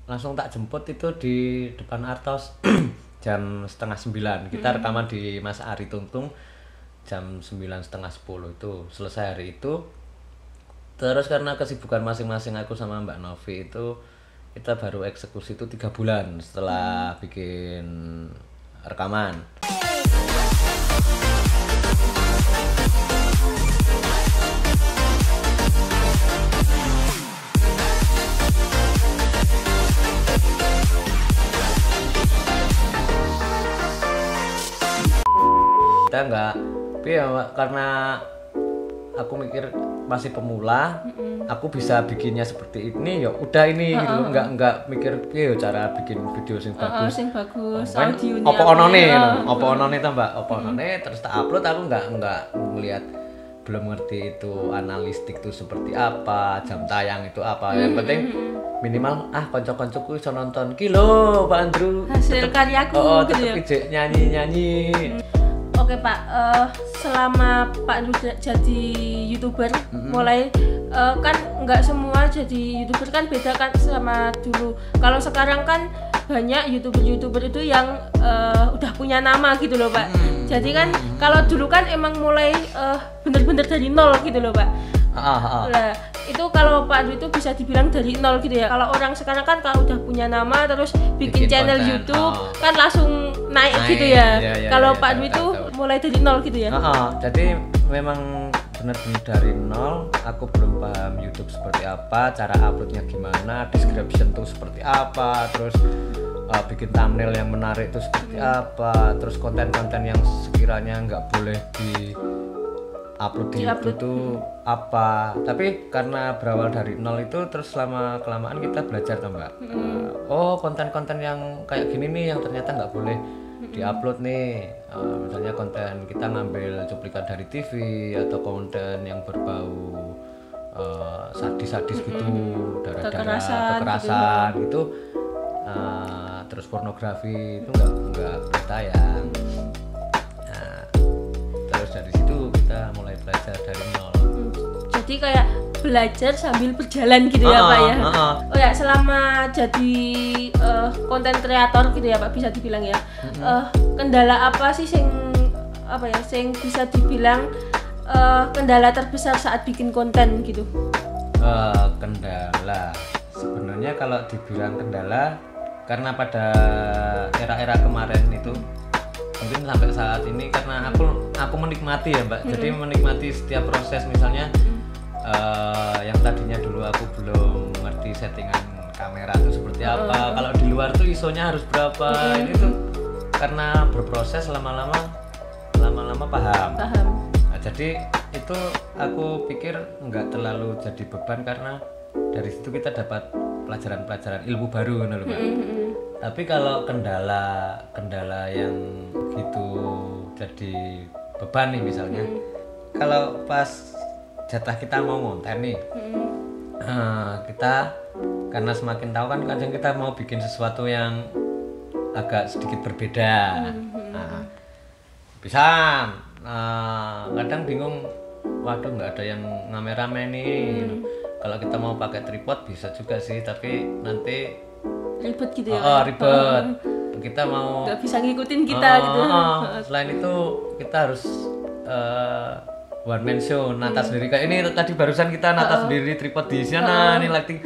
langsung tak jemput itu di depan Artos jam 8:30. Kita rekaman di Mas Ari Tuntung jam 9:30 itu selesai hari itu. Terus karena kesibukan masing-masing aku sama Mbak Novi itu kita baru eksekusi itu 3 bulan setelah bikin rekaman. Kita enggak, karena aku mikir masih pemula, aku bisa bikinnya seperti ini ya udah ini gitu loh, enggak mikir piye cara bikin video sing bagus. Sing bagus, Audionya audionya. Apa onone ta Mbak? Apa onone terus tak upload, aku enggak ngelihat, belum ngerti itu analistik itu seperti apa, jam tayang itu apa. Yang penting minimal kanca-kancaku iso nonton ki lho Pak Andrew. Hasil karyaku gitu ya. Tetep nyanyi-nyanyi. Oke Pak, selama Pak Andrew jadi YouTuber, mulai kan nggak semua jadi YouTuber kan beda kan sama dulu. Kalau sekarang kan banyak YouTuber itu yang udah punya nama gitu loh Pak. Jadi kan kalau dulu kan emang mulai bener-bener dari nol gitu loh Pak. Nah, itu kalau Pak Andrew itu bisa dibilang dari nol gitu ya. Kalau orang sekarang kan kalau udah punya nama terus bikin channel konten, YouTube kan langsung naik gitu ya. Kalau Pak Andrew itu mulai dari nol gitu ya. Jadi memang benar-benar dari nol. Aku belum paham YouTube seperti apa, cara uploadnya gimana, description tuh seperti apa, terus bikin thumbnail yang menarik itu seperti apa, terus konten-konten yang sekiranya nggak boleh di upload di YouTube itu apa. Tapi karena berawal dari nol itu terus lama kelamaan kita belajar tuh Mbak. Konten-konten yang kayak gini nih yang ternyata nggak boleh diupload nih. Misalnya konten kita ngambil cuplikan dari TV atau konten yang berbau sadis-sadis gitu, darah-darah, kekerasan gitu. Terus pornografi itu nggak tayang. Terus dari situ kita mulai belajar dari nol. Jadi kayak belajar sambil berjalan gitu ya Pak ya. Oh ya, selama jadi konten kreator gitu ya Pak, bisa dibilang ya. Kendala apa sih sing bisa dibilang kendala terbesar saat bikin konten gitu? Kendala sebenarnya kalau dibilang kendala, karena pada era-era kemarin itu mungkin sampai saat ini karena aku menikmati ya Mbak. Jadi menikmati setiap proses. Misalnya yang tadinya dulu aku belum ngerti settingan kamera itu seperti apa, kalau di luar tuh ISO-nya harus berapa, ini tuh karena berproses lama-lama paham. Nah, jadi itu aku pikir nggak terlalu jadi beban karena dari situ kita dapat pelajaran-pelajaran ilmu baru loh Mbak. Tapi kalau kendala yang gitu jadi beban nih misalnya, kalau pas jatah kita mau ngonten nih, kita karena semakin tahu kan kadang kita mau bikin sesuatu yang agak sedikit berbeda. Bisa kadang bingung, waduh nggak ada yang ngerame nih. Kalau kita mau pakai tripod bisa juga sih, tapi nanti ribet gitu ya. Ribet. Kita mau nggak bisa ngikutin kita gitu. Selain itu kita harus one man show, nata sendiri. Kayak ini tadi barusan kita nata sendiri tripod di sana, nih lighting.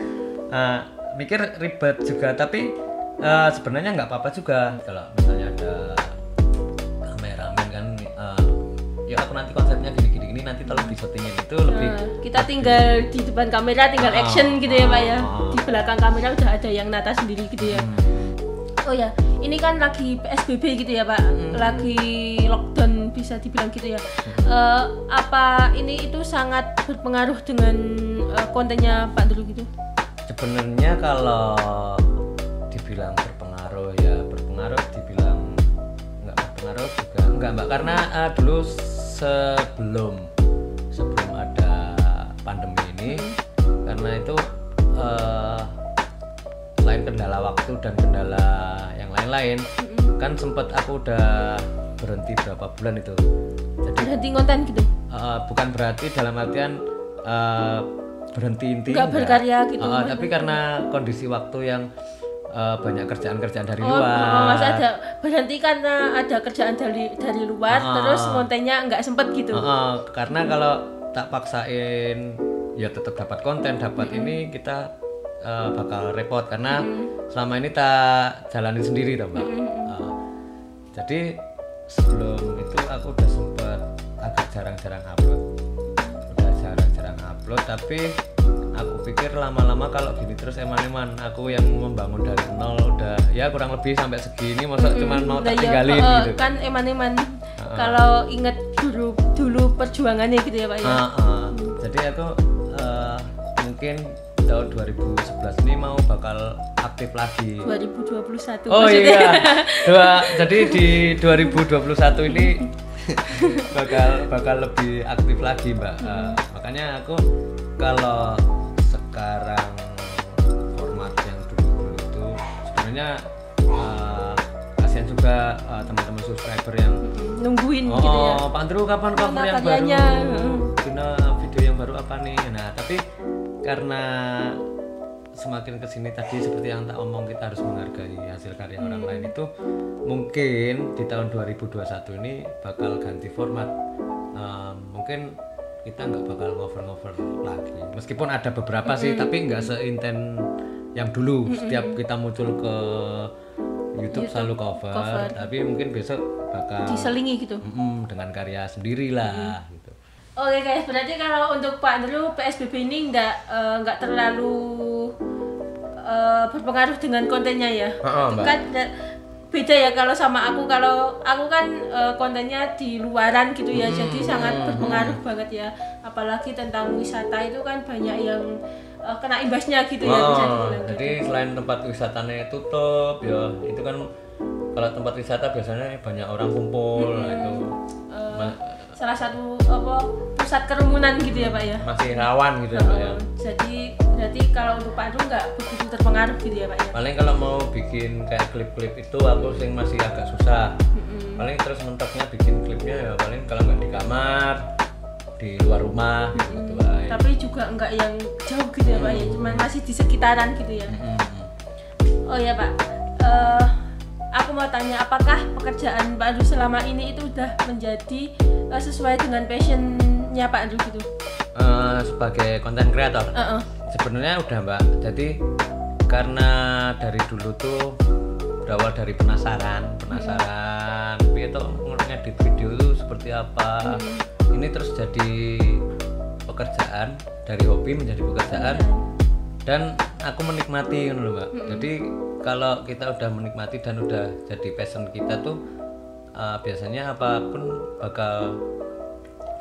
Mikir ribet juga, tapi sebenarnya nggak apa-apa juga kalau misalnya ada kameramen kan. Ya aku nanti konsepnya gini nanti tolong disettingin, itu lebih kita tinggal di depan kamera tinggal action gitu ya Pak ya. Di belakang kamera udah ada yang nata sendiri gitu ya. Oh ya, ini kan lagi PSBB gitu ya Pak, lagi lockdown bisa dibilang gitu ya. Apa ini itu sangat berpengaruh dengan kontennya Pak Andrew gitu? Sebenarnya kalau dibilang berpengaruh ya berpengaruh, dibilang nggak berpengaruh juga enggak Mbak, karena dulu sebelum ada pandemi ini, karena itu selain kendala waktu dan kendala yang lain-lain, kan sempat aku udah berhenti berapa bulan itu. Jadi berhenti konten gitu? Bukan berarti dalam artian berhenti inti nggak berkarya gitu. Tapi karena kondisi waktu yang banyak kerjaan-kerjaan dari Oh, luar. masa ada berhenti karena ada kerjaan dari luar, terus kontennya nggak sempet gitu. Karena kalau tak paksain ya tetap dapat konten, dapat ini kita bakal repot karena selama ini tak jalanin sendiri toh Mbak. Jadi sebelum itu aku udah sempet agak jarang-jarang upload, tapi aku pikir lama-lama kalau gini terus eman-eman aku yang membangun dari nol udah ya kurang lebih sampai segini masa cuma mau tak tinggalin gitu kan eman-eman kalau inget dulu perjuangannya gitu ya Pak ya. Jadi aku mungkin tahun 2011 ini mau bakal aktif lagi. 2021 oh maksudnya. Iya jadi di 2021 ini bakal lebih aktif lagi Mbak. Makanya aku kalau sekarang format yang dulu itu sebenarnya kasihan juga teman-teman subscriber yang nungguin gitu ya. Pak Andrew kapan cover yang karyanya? baru video yang baru apa nih. Nah tapi karena semakin kesini tadi seperti yang tak omong, kita harus menghargai hasil karya orang lain, itu mungkin di tahun 2021 ini bakal ganti format. Mungkin kita nggak bakal cover lagi, meskipun ada beberapa sih, tapi nggak seinten yang dulu. Setiap kita muncul ke YouTube selalu cover, tapi mungkin besok bakal diselingi gitu dengan karya sendiri lah gitu. Oke guys, berarti kalau untuk Pak Andrew PSBB ini nggak terlalu berpengaruh dengan kontennya ya. Kan beda ya kalau sama aku kan kontennya di luaran gitu ya, jadi sangat berpengaruh banget ya, apalagi tentang wisata itu kan banyak yang kena imbasnya gitu ya, bisa dibilang jadi gitu. Selain tempat wisatanya tutup ya, itu kan kalau tempat wisata biasanya banyak orang kumpul, itu salah satu pusat kerumunan gitu ya Pak ya, masih rawan gitu ya Pak ya. Jadi berarti kalau untuk Pak Andrew nggak begitu terpengaruh gitu ya Pak ya. Paling kalau mau bikin kayak klip-klip itu aku sing masih agak susah. Paling terus mentoknya bikin klipnya ya paling kalau nggak di kamar, di luar rumah gitu lah. Tapi juga nggak yang jauh gitu ya Pak ya, cuman masih di sekitaran gitu ya. Oh ya Pak, aku mau tanya, apakah pekerjaan Pak Andrew selama ini itu udah menjadi sesuai dengan passionnya Pak Andrew gitu? Sebagai konten kreator, sebenarnya udah Mbak. Jadi karena dari dulu tuh berawal dari penasaran, tapi itu ngedit video itu seperti apa. Ini terus jadi pekerjaan, dari hobi menjadi pekerjaan, dan aku menikmati loh Mbak. Jadi kalau kita udah menikmati dan udah jadi passion kita tuh biasanya apapun bakal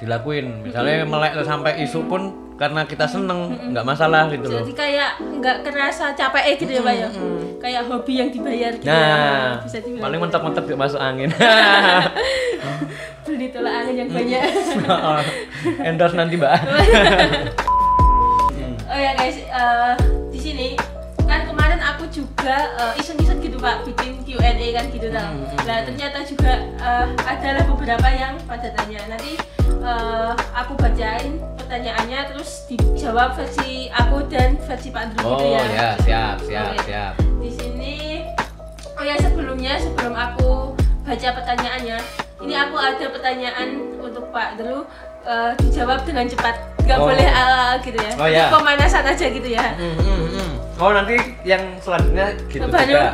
dilakuin. Misalnya melek sampai isu pun karena kita seneng, nggak masalah gitu loh. Jadi kayak nggak kerasa capek gitu ya Pak ya, kayak hobi yang dibayar gitu. Nah, ya, bisa dibilang paling gitu. mentok-mentok masuk angin. Beli tolak angin yang banyak. Endorse nanti Mbak. Oh ya guys, di sini kan kemarin aku juga iseng-iseng gitu Pak, bikin Q&A kan gitu tau. Nah ternyata juga adalah beberapa yang pada tanya. Nanti aku bacain pertanyaannya, terus dijawab versi aku dan versi Pak Andrew gitu ya. Oh ya, siap. Di sini, oh ya sebelum aku baca pertanyaannya, ini aku ada pertanyaan untuk Pak Andrew, dijawab dengan cepat, nggak boleh gitu ya. Oh ya. Pemanasan aja gitu ya. Oh nanti yang selanjutnya gitu Baru, juga.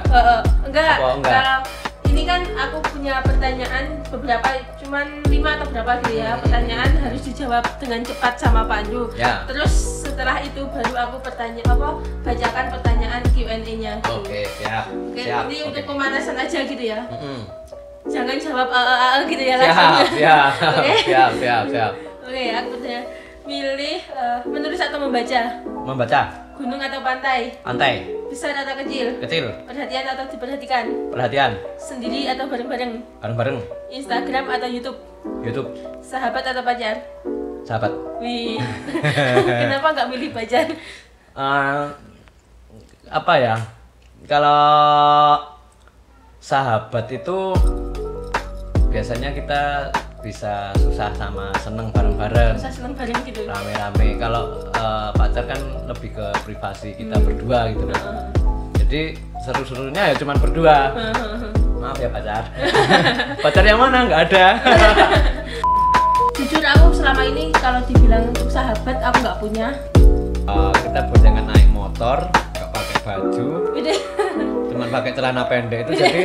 enggak. Oh, enggak. Kalau ini kan aku punya pertanyaan beberapa, cuman 5 atau berapa gitu ya. Pertanyaan harus dijawab dengan cepat sama Pak Andrew. Ya. Terus setelah itu baru aku bacakan pertanyaan Q&A-nya. Gitu. Oke, siap. Oke, Siap. ini Oke. untuk pemanasan aja gitu ya. Jangan jawab gitu ya langsung. Siap. Oke, aku udah milih menulis atau membaca. Membaca. Gunung atau pantai? Pantai. Besar atau kecil? Kecil. Perhatian atau diperhatikan? Perhatian. Sendiri atau bareng-bareng? Bareng-bareng. Instagram atau YouTube? YouTube. Sahabat atau pacar? Sahabat. Wih, kenapa nggak milih pacar? Apa ya? Kalau sahabat itu biasanya kita bisa susah sama seneng bareng-bareng, Susah seneng bareng gitu. rame-rame. Kalau pacar kan lebih ke privasi kita berdua gitu loh. jadi seru-serunya ya cuma berdua. Maaf ya pacar. Pacar yang mana? Nggak ada. Jujur aku selama ini kalau dibilang untuk sahabat aku nggak punya. Kita boncengan naik motor, nggak pakai baju, cuman pakai celana pendek itu jadi